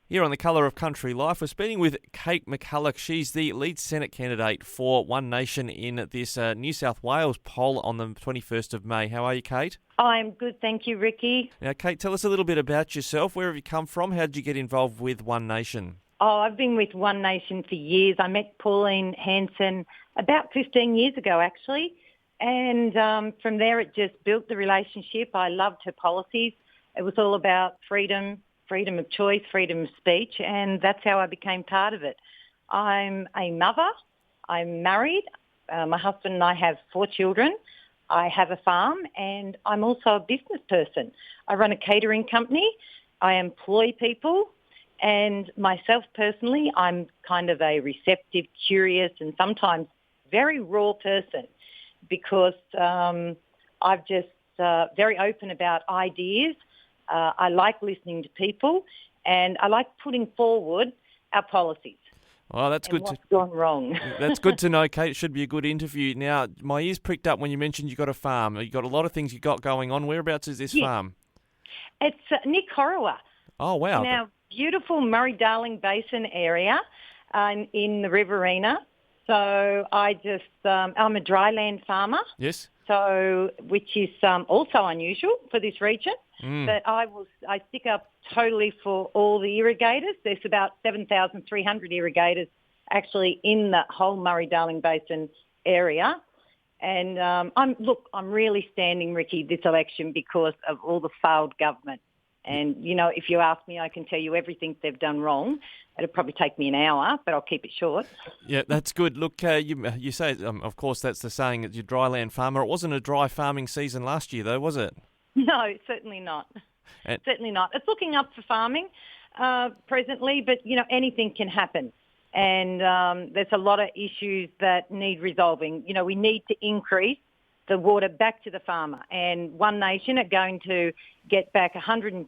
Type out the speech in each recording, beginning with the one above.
Here on The Colour of Country Life, we're speaking with Kate McCulloch. She's the lead Senate candidate for One Nation in this New South Wales poll on the 21st of May. How are you, Kate? I'm good, thank you, Ricky. Now, Kate, tell us a little bit about yourself. Where have you come from? How did you get involved with One Nation? Oh, I've been with One Nation for years. I met Pauline Hanson about 15 years ago, actually. And from there, it just built the relationship. I loved her policies. It was all about freedom of choice, freedom of speech, and that's how I became part of it. I'm a mother. I'm married. My husband and I have 4 children. I have a farm, and I'm also a business person. I run a catering company. I employ people, and myself personally, I'm kind of a receptive, curious, and sometimes very raw person because I'm just very open about ideas. I like listening to people, and I like putting forward our policies. Well, that's good. What's gone wrong? That's good to know, Kate. It should be a good interview. Now, my ears pricked up when you mentioned you got a farm. You got a lot of things you got going on. Whereabouts is this farm? It's near Corowa. Oh, wow. In our beautiful Murray-Darling Basin area in the Riverina. So I'm a dryland farmer. Yes. So, which is also unusual for this region. But I stick up totally for all the irrigators. There's about 7,300 irrigators actually in the whole Murray-Darling Basin area. And I'm really standing, Ricky, this election because of all the failed government. And, if you ask me, I can tell you everything they've done wrong. It'll probably take me an hour, but I'll keep it short. Yeah, that's good. Look, you say, of course, that's the saying that you're a dryland farmer. It wasn't a dry farming season last year, though, was it? No, certainly not. Certainly not. It's looking up for farming presently, but, anything can happen. And there's a lot of issues that need resolving. We need to increase the water back to the farmer. And One Nation are going to get back 110%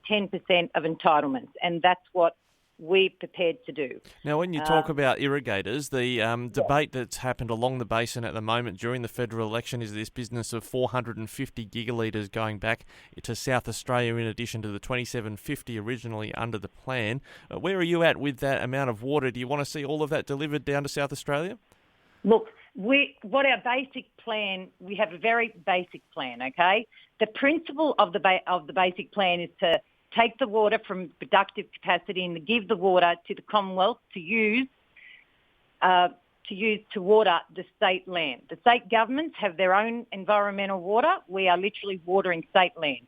of entitlements, and that's what we're prepared to do. Now, when you talk about irrigators, the debate that's happened along the basin at the moment during the federal election is this business of 450 gigalitres going back to South Australia in addition to the 2750 originally under the plan. Where are you at with that amount of water? Do you want to see all of that delivered down to South Australia? Look, what our basic plan, we have a very basic plan, okay? The principle of the basic plan is to take the water from productive capacity and to give the water to the Commonwealth to use to water the state land. The state governments have their own environmental water. We are literally watering state land.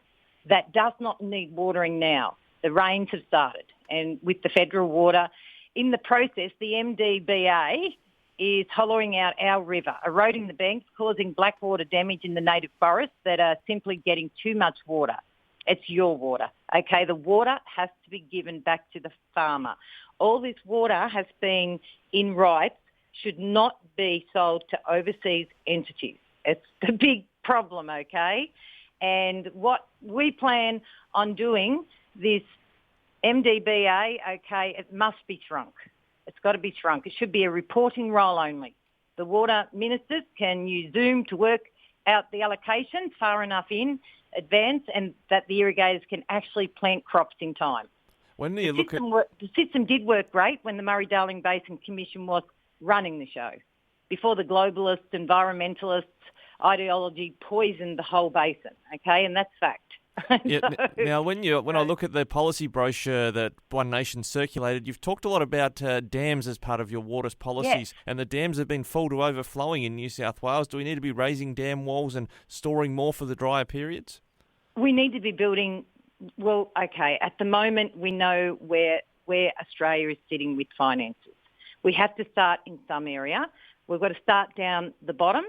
That does not need watering now. The rains have started. And with the federal water, in the process, the MDBA is hollowing out our river, eroding the banks, causing blackwater damage in the native forests that are simply getting too much water. It's your water, okay? The water has to be given back to the farmer. All this water has been in rights, should not be sold to overseas entities. It's the big problem, okay? And what we plan on doing, this MDBA, okay, it must be shrunk. It's got to be shrunk. It should be a reporting role only. The water ministers can use Zoom to work out the allocations far enough in advance and that the irrigators can actually plant crops in time. When the system did work great when the Murray-Darling Basin Commission was running the show, before the globalists, environmentalists, ideology poisoned the whole basin, okay, and that's fact. Yeah. Now, when I look at the policy brochure that One Nation circulated, you've talked a lot about dams as part of your water policies, and the dams have been full to overflowing in New South Wales. Do we need to be raising dam walls and storing more for the drier periods? We need to be building. Well, okay. At the moment, we know where Australia is sitting with finances. We have to start in some area. We've got to start down the bottom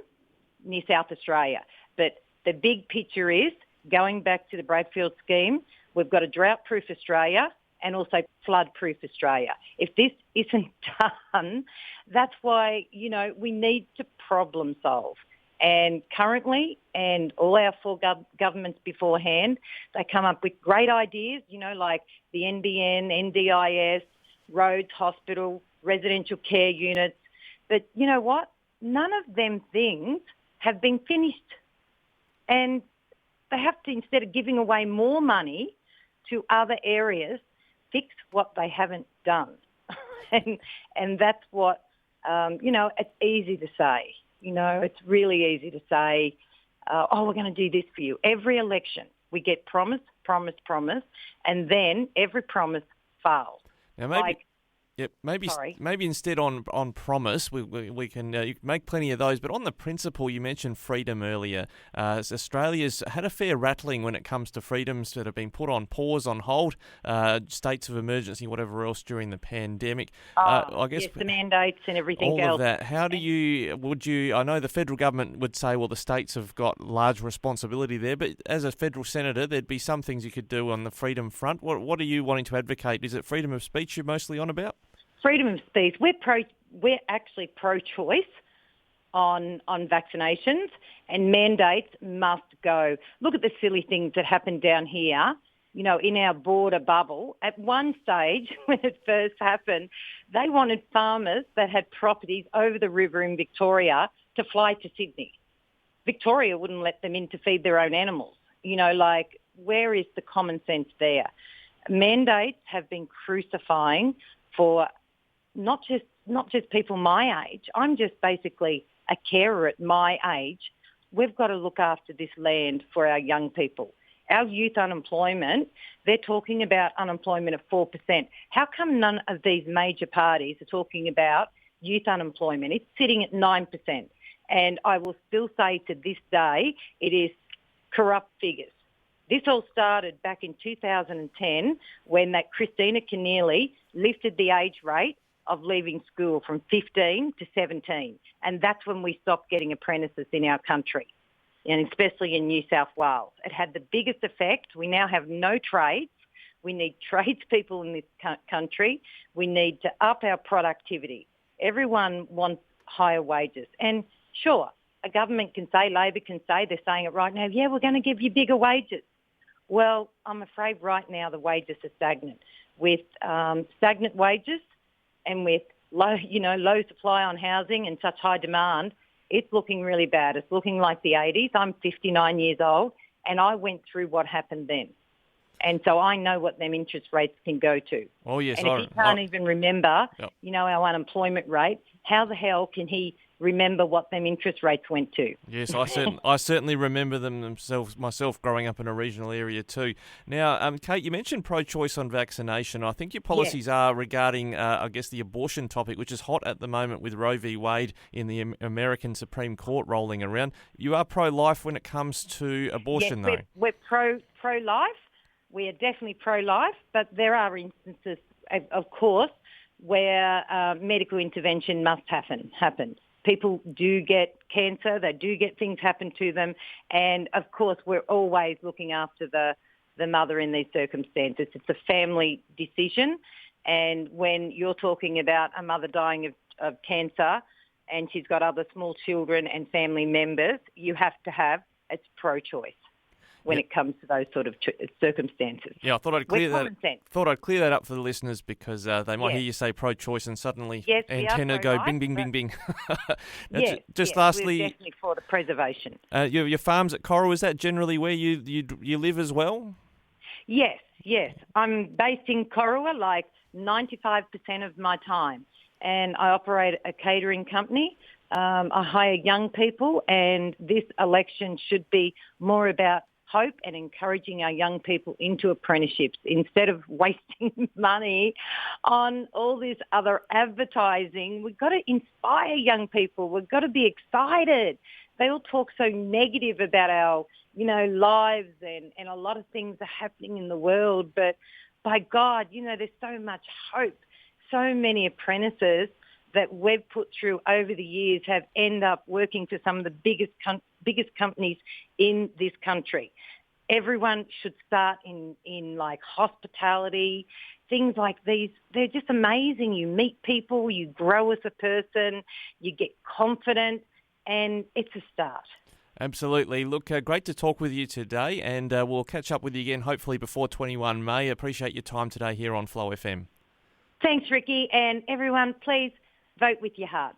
near South Australia, but the big picture is, going back to the Bradfield scheme, we've got a drought-proof Australia and also flood-proof Australia. If this isn't done, that's why, we need to problem solve. And currently, and all our 4 governments beforehand, they come up with great ideas, like the NBN, NDIS, roads, hospital, residential care units. But you know what? None of them things have been finished. And they have to, instead of giving away more money to other areas, fix what they haven't done. and that's what, it's easy to say. It's really easy to say, we're going to do this for you. Every election, we get promise, and then every promise fails. Now maybe instead on promise, we can you can make plenty of those. But on the principle, you mentioned freedom earlier. Australia's had a fair rattling when it comes to freedoms that have been put on pause, on hold, states of emergency, whatever else during the pandemic. I guess the mandates and everything else. All of that. How do you? I know the federal government would say, well, the states have got large responsibility there, but as a federal senator, there'd be some things you could do on the freedom front. What are you wanting to advocate? Is it freedom of speech you're mostly on about? Freedom of speech. We're actually pro-choice on vaccinations, and mandates must go. Look at the silly things that happened down here, in our border bubble. At one stage, when it first happened, they wanted farmers that had properties over the river in Victoria to fly to Sydney. Victoria wouldn't let them in to feed their own animals. Where is the common sense there? Mandates have been crucifying for not just people my age. I'm just basically a carer at my age. We've got to look after this land for our young people. Our youth unemployment, they're talking about unemployment of 4%. How come none of these major parties are talking about youth unemployment? It's sitting at 9%. And I will still say to this day, it is corrupt figures. This all started back in 2010 when that Christina Keneally lifted the age rate of leaving school from 15 to 17. And that's when we stopped getting apprentices in our country, and especially in New South Wales. It had the biggest effect. We now have no trades. We need tradespeople in this country. We need to up our productivity. Everyone wants higher wages. And sure, a government can say, Labor can say, they're saying it right now, yeah, we're going to give you bigger wages. Well, I'm afraid right now the wages are stagnant. With stagnant wages and with low supply on housing and such high demand, it's looking really bad. It's looking like the 80s. I'm 59 years old, and I went through what happened then. And so I know what them interest rates can go to. Oh, yes. And if he can't even remember, our unemployment rate, how the hell can he remember what them interest rates went to? Yes, I certainly remember them myself growing up in a regional area too. Now, Kate, you mentioned pro-choice on vaccination. I think your policies are regarding, the abortion topic, which is hot at the moment with Roe v. Wade in the American Supreme Court rolling around. You are pro-life when it comes to abortion, though. We're pro-life. We are definitely pro-life, but there are instances, of course, where medical intervention must happen. People do get cancer, they do get things happen to them, and of course we're always looking after the mother in these circumstances. It's a family decision, and when you're talking about a mother dying of cancer and she's got other small children and family members, you have to have, it's pro-choice when it comes to those sort of circumstances. Yeah, I thought I'd clear that up for the listeners because they might hear you say pro-choice and suddenly antenna go bing, bing, bing, bing. Lastly, we're definitely for the preservation. Your farms at Corowa, is that generally where you live as well? Yes. I'm based in Corowa, like 95% of my time, and I operate a catering company. I hire young people, and this election should be more about hope and encouraging our young people into apprenticeships instead of wasting money on all this other advertising. We've got to inspire young people. We've got to be excited. They all talk so negative about our, lives and a lot of things are happening in the world. But by God, there's so much hope. So many apprentices that we've put through over the years have ended up working for some of the biggest companies in this country. Everyone should start in like hospitality, things like these. They're just amazing. You meet people, you grow as a person, you get confident, and it's a start. Absolutely. Look, great to talk with you today, and we'll catch up with you again hopefully before 21 May. Appreciate your time today here on Flow FM. Thanks, Ricky, and everyone, please vote with your heart.